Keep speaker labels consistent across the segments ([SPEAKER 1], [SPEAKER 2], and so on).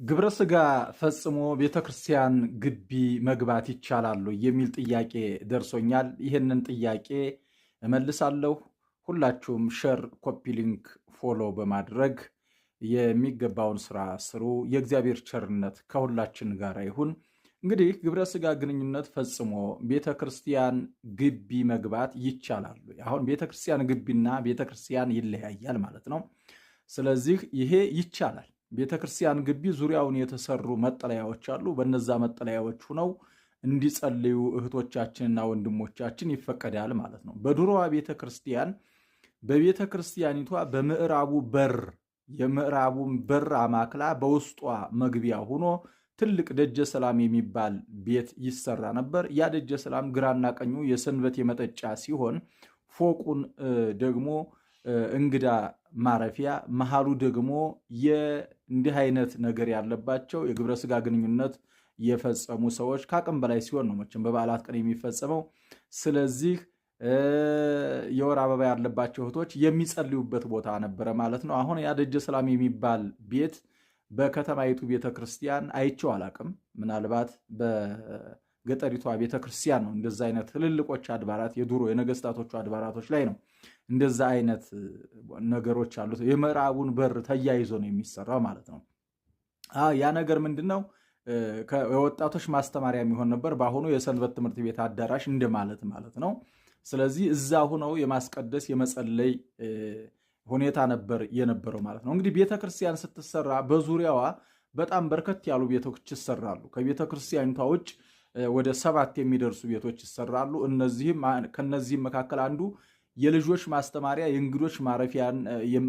[SPEAKER 1] ግብረ ስጋ ፈጽሞ ቤተክርስቲያን ግቢ መግባት ይቻላል የሚል ጥያቄ ደርሶኛል። ይህንን ጥያቄ እመልሳለሁ። ሁላችሁም ሸር፣ ኮፒ ሊንክ፣ ፎሎ በማድረግ የሚገባውን ስራ ስሩ። የእግዚአብሔር ቸርነት ከሁላችን ጋር ይሁን። እንግዲህ ግብረ ስጋ ግንኙነት ፈጽሞ ቤተክርስቲያን ግቢ መግባት ይቻላል። አሁን ቤተክርስቲያን ግቢና ቤተክርስቲያን ይለያያል ማለት ነው። ስለዚህ ይሄ ይቻላል። ቤተክርስቲያን ግቢ ዙሪያውን የተሰሩ መጠለያዎች አሉ። በነዛ መጠለያዎች ሁነው እንዲጸልዩ እህቶቻችንና ወንድሞቻችን ይፈቀዳል ማለት ነው። በድሮዋ ቤተክርስቲያን በቤተክርስቲያኒቷ በምዕራቡ በር የምዕራቡን በር አማክላ በውስጧ መግቢያ ሆኖ ትልቅ ደጀ ሰላም የሚባል ቤት ይሰራ ነበር። ያ ደጀ ሰላም ግራና ቀኙ የሰንበት የመጠጫ ሲሆን ፎቁን ደግሞ እንግዳ ማረፊያ መሃሉ ደግሞ እንዲህ አይነት ነገር ያለባቸው የግብረ ስጋ ግንኙነት የፈጸሙ ሰዎች ከአቅም በላይ ሲሆን ነው መቼም በበዓላት ቀን የሚፈጸመው። ስለዚህ የወር አበባ ያለባቸው እህቶች የሚጸልዩበት ቦታ ነበረ ማለት ነው። አሁን ያ ደጀ ሰላም የሚባል ቤት በከተማይቱ ቤተክርስቲያን አይቼው አላቅም። ምናልባት በገጠሪቷ ቤተክርስቲያን ነው እንደዛ አይነት ትልልቆች አድባራት የድሮ የነገስታቶቹ አድባራቶች ላይ ነው እንደዛ አይነት ነገሮች አሉት። የምዕራቡን በር ተያይዞ ነው የሚሰራው ማለት ነው። ያ ነገር ምንድነው? የወጣቶች ማስተማሪያ የሚሆን ነበር። በአሁኑ የሰንበት ትምህርት ቤት አዳራሽ እንደማለት ማለት ነው። ስለዚህ እዛ ሁነው የማስቀደስ የመጸለይ ሁኔታ ነበር የነበረው ማለት ነው። እንግዲህ ቤተክርስቲያን ስትሰራ በዙሪያዋ በጣም በርከት ያሉ ቤቶች ይሰራሉ። ከቤተክርስቲያኒቷ ውጭ ወደ 7 የሚደርሱ ቤቶች ይሰራሉ። ከነዚህም መካከል አንዱ የልጆች ማስተማሪያ የእንግዶች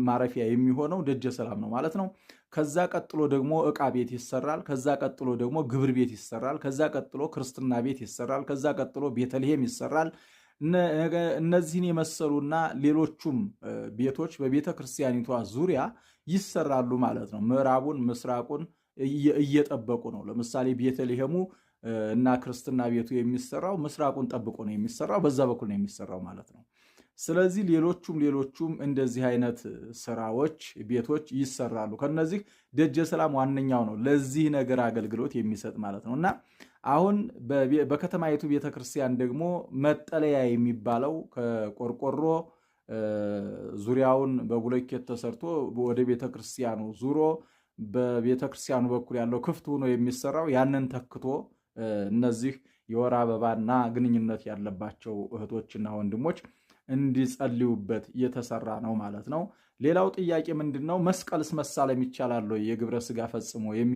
[SPEAKER 1] ማረፊያ የሚሆነው ደጀ ሰላም ነው ማለት ነው። ከዛ ቀጥሎ ደግሞ ዕቃ ቤት ይሰራል። ከዛ ቀጥሎ ደግሞ ግብር ቤት ይሰራል። ከዛ ቀጥሎ ክርስትና ቤት ይሰራል። ከዛ ቀጥሎ ቤተልሔም ይሰራል። እነዚህን የመሰሉና ሌሎቹም ቤቶች በቤተ ክርስቲያኒቷ ዙሪያ ይሰራሉ ማለት ነው። ምዕራቡን ምስራቁን እየጠበቁ ነው። ለምሳሌ ቤተልሔሙ እና ክርስትና ቤቱ የሚሰራው ምስራቁን ጠብቆ ነው የሚሰራው፣ በዛ በኩል ነው የሚሰራው ማለት ነው። ስለዚህ ሌሎቹም እንደዚህ አይነት ስራዎች ቤቶች ይሰራሉ። ከነዚህ ደጀ ሰላም ዋነኛው ነው ለዚህ ነገር አገልግሎት የሚሰጥ ማለት ነው። እና አሁን በከተማይቱ ቤተክርስቲያን ደግሞ መጠለያ የሚባለው ከቆርቆሮ ዙሪያውን በብሎኬት ተሰርቶ ወደ ቤተክርስቲያኑ ዙሮ በቤተክርስቲያኑ በኩል ያለው ክፍት ሆኖ የሚሰራው ያንን ተክቶ እነዚህ የወር አበባና ግንኙነት ያለባቸው እህቶችና ወንድሞች እንዲጸልዩበት የተሰራ ነው ማለት ነው። ሌላው ጥያቄ ምንድነው? መስቀልስ መሳለም ይቻላል ወይ የግብረ ስጋ ፈጽሞ